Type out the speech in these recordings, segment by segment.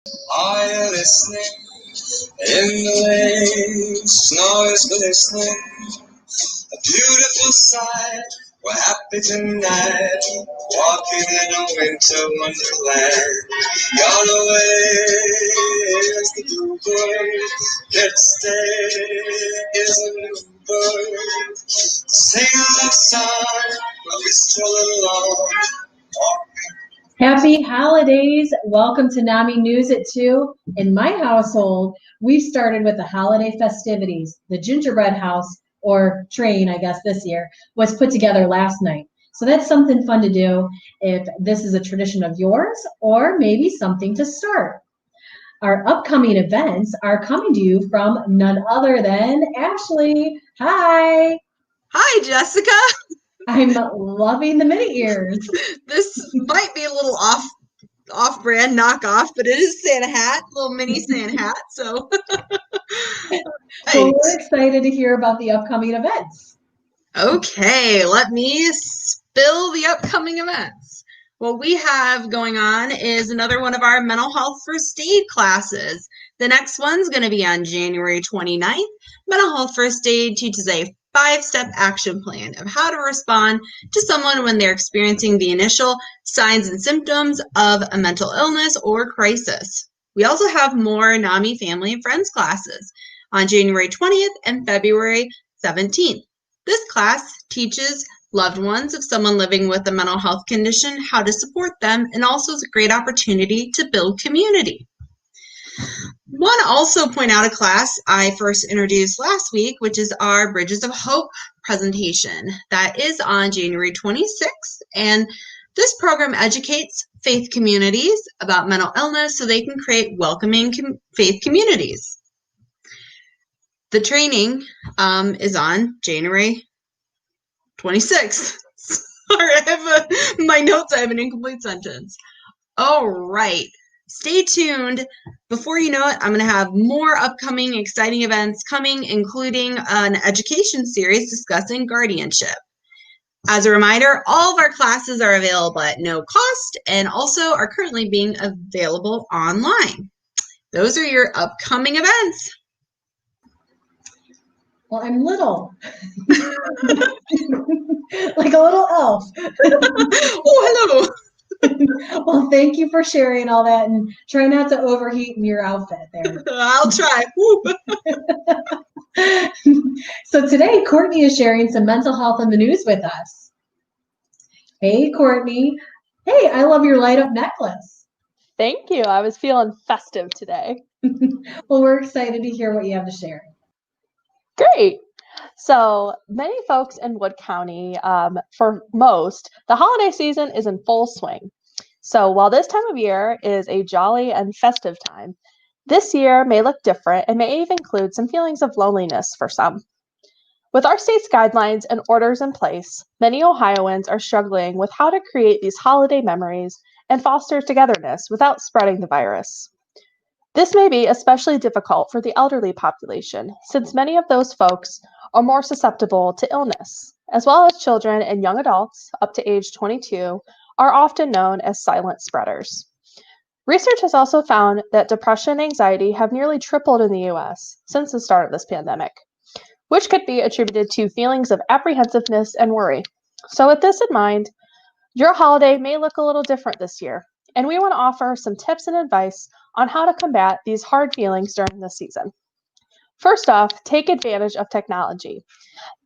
Are you listening? In the lane, snow is glistening. A beautiful sight. We're happy tonight. Walking in a winter wonderland. Gone away is the bluebird. Yet stay is a new bird. Sing a love song. We stroll along. Happy holidays. Welcome to NAMI News at 2. In my household, we started with the holiday festivities. The gingerbread house, or train, I guess this year, was put together last night. So that's something fun to do if this is a tradition of yours, or maybe something to start. Our upcoming events are coming to you from none other than Ashley. Hi. Hi, Jessica. I'm loving the mini ears. This might be a little off-brand knockoff, but it is Santa hat, little mini Santa hat. So, Well, we're excited to hear about the upcoming events. Okay, let me spill the upcoming events. What we have going on is another one of our mental health first aid classes. The next one's going to be on January 29th. Mental health first aid teaches a 5-step action plan of how to respond to someone when they're experiencing the initial signs and symptoms of a mental illness or crisis. We also have more NAMI family and friends classes on January 20th and February 17th. This class teaches loved ones of someone living with a mental health condition how to support them, and also is a great opportunity to build community. I want to also point out a class I first introduced last week, which is our Bridges of Hope presentation. That is on January 26th, and this program educates faith communities about mental illness so they can create welcoming faith communities. The training is on January 26th. Sorry, my notes, I have an incomplete sentence. All right. Stay tuned. Before you know it, I'm going to have more upcoming exciting events coming, including an education series discussing guardianship. As a reminder, all of our classes are available at no cost and also are currently being available online. Those are your upcoming events. Well, I'm little. Like a little elf. Oh, hello. Well, thank you for sharing all that, and try not to overheat in your outfit there. I'll try. So today, Courtney is sharing some mental health in the news with us. Hey, Courtney. Hey, I love your light up necklace. Thank you. I was feeling festive today. Well, we're excited to hear what you have to share. Great. So many folks in Wood County, for most, the holiday season is in full swing. So while this time of year is a jolly and festive time, this year may look different and may even include some feelings of loneliness for some. With our state's guidelines and orders in place, many Ohioans are struggling with how to create these holiday memories and foster togetherness without spreading the virus. This may be especially difficult for the elderly population, since many of those folks are more susceptible to illness, as well as children and young adults up to age 22 are often known as silent spreaders. Research has also found that depression and anxiety have nearly tripled in the US since the start of this pandemic, which could be attributed to feelings of apprehensiveness and worry. So with this in mind, your holiday may look a little different this year, and we want to offer some tips and advice on how to combat these hard feelings during this season. First off, take advantage of technology.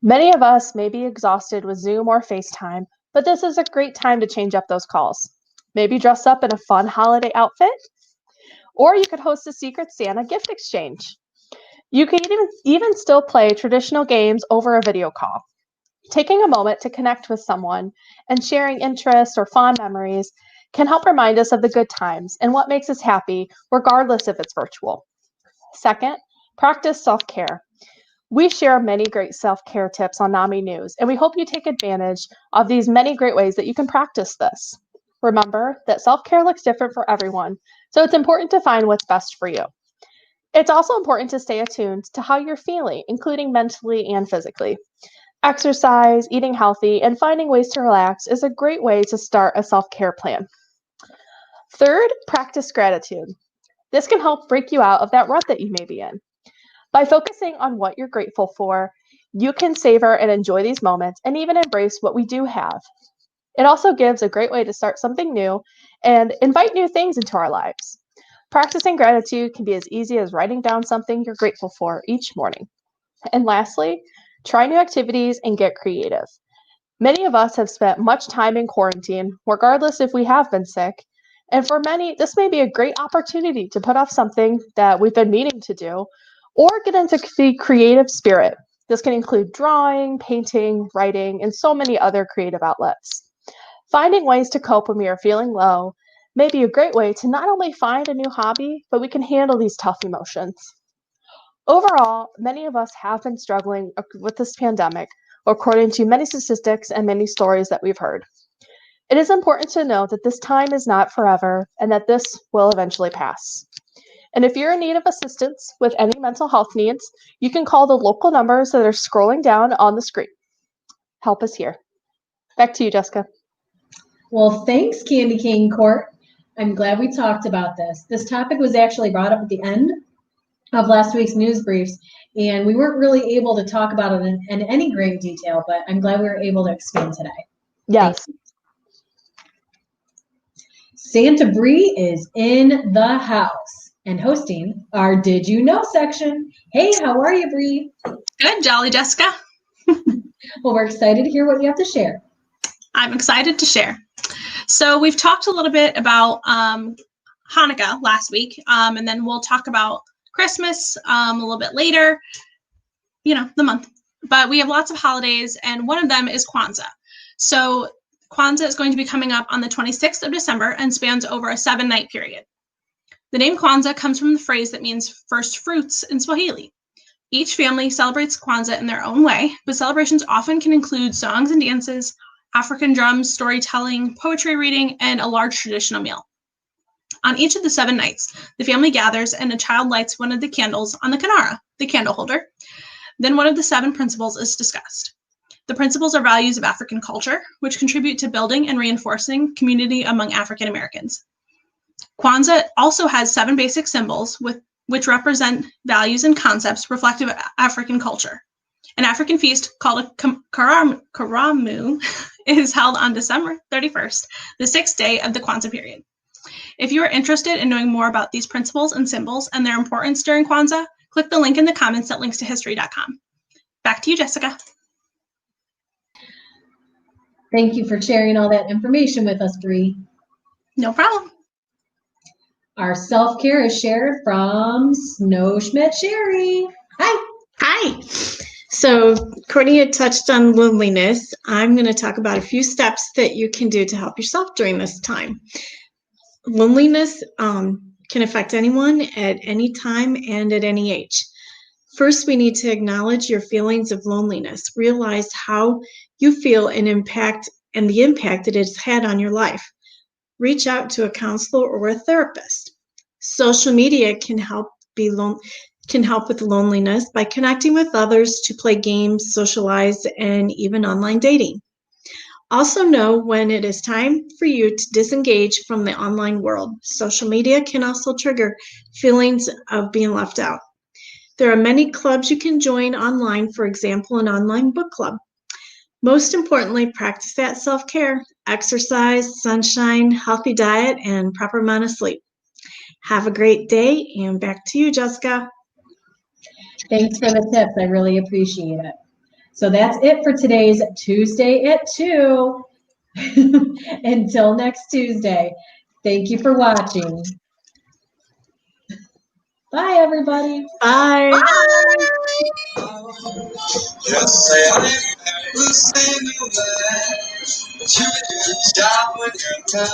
Many of us may be exhausted with Zoom or FaceTime, but this is a great time to change up those calls. Maybe dress up in a fun holiday outfit, or you could host a Secret Santa gift exchange. You can even still play traditional games over a video call. Taking a moment to connect with someone and sharing interests or fond memories can help remind us of the good times and what makes us happy, regardless if it's virtual. Second, practice self-care. We share many great self-care tips on NAMI News, and we hope you take advantage of these many great ways that you can practice this. Remember that self-care looks different for everyone, so it's important to find what's best for you. It's also important to stay attuned to how you're feeling, including mentally and physically. Exercise, eating healthy, and finding ways to relax is a great way to start a self-care plan. Third, practice gratitude. This can help break you out of that rut that you may be in. By focusing on what you're grateful for, you can savor and enjoy these moments and even embrace what we do have. It also gives a great way to start something new and invite new things into our lives. Practicing gratitude can be as easy as writing down something you're grateful for each morning. And lastly, try new activities and get creative. Many of us have spent much time in quarantine, regardless if we have been sick. And for many, this may be a great opportunity to put off something that we've been meaning to do or get into the creative spirit. This can include drawing, painting, writing, and so many other creative outlets. Finding ways to cope when we are feeling low may be a great way to not only find a new hobby, but we can handle these tough emotions. Overall, many of us have been struggling with this pandemic, according to many statistics and many stories that we've heard. It is important to know that this time is not forever and that this will eventually pass. And if you're in need of assistance with any mental health needs, you can call the local numbers that are scrolling down on the screen. Help us here. Back to you, Jessica. Well, thanks, Candy Cane Court. I'm glad we talked about this. This topic was actually brought up at the end of last week's news briefs, and we weren't really able to talk about it in any great detail, but I'm glad we were able to expand today. Yes. Santa Bree is in the house and hosting our Did You Know section. Hey, how are you, Bree? Good, Jolly Jessica. Well, we're excited to hear what you have to share. I'm excited to share. So we've talked a little bit about Hanukkah last week, and then we'll talk about Christmas a little bit later, the month. But we have lots of holidays, and one of them is Kwanzaa. So Kwanzaa is going to be coming up on the 26th of December and spans over a 7-night period. The name Kwanzaa comes from the phrase that means first fruits in Swahili. Each family celebrates Kwanzaa in their own way, but celebrations often can include songs and dances, African drums, storytelling, poetry reading, and a large traditional meal. On each of the 7 nights, the family gathers and a child lights one of the candles on the kinara, the candle holder. Then one of the 7 principles is discussed. The principles are values of African culture, which contribute to building and reinforcing community among African Americans. Kwanzaa also has 7 basic symbols which represent values and concepts reflective of African culture. An African feast called a Karamu is held on December 31st, the 6th day of the Kwanzaa period. If you are interested in knowing more about these principles and symbols and their importance during Kwanzaa, click the link in the comments that links to history.com. Back to you, Jessica. Thank you for sharing all that information with us, Bree. No problem. Our self-care is shared from Snow Schmidt Shari. Hi. Hi. So Courtney had touched on loneliness. I'm going to talk about a few steps that you can do to help yourself during this time. Loneliness can affect anyone at any time and at any age. First, we need to acknowledge your feelings of loneliness. Realize how you feel and the impact it has had on your life. Reach out to a counselor or a therapist. Social media can help with loneliness by connecting with others to play games, socialize, and even online dating. Also know when it is time for you to disengage from the online world. Social media can also trigger feelings of being left out. There are many clubs you can join online, for example, an online book club. Most importantly, practice that self-care, exercise, sunshine, healthy diet, and proper amount of sleep. Have a great day, and back to you, Jessica. Thanks for the tips. I really appreciate it. So that's it for today's Tuesday at 2. Until next Tuesday, thank you for watching. Bye, everybody. Bye. Just say I'm the single man, but you do stop when you're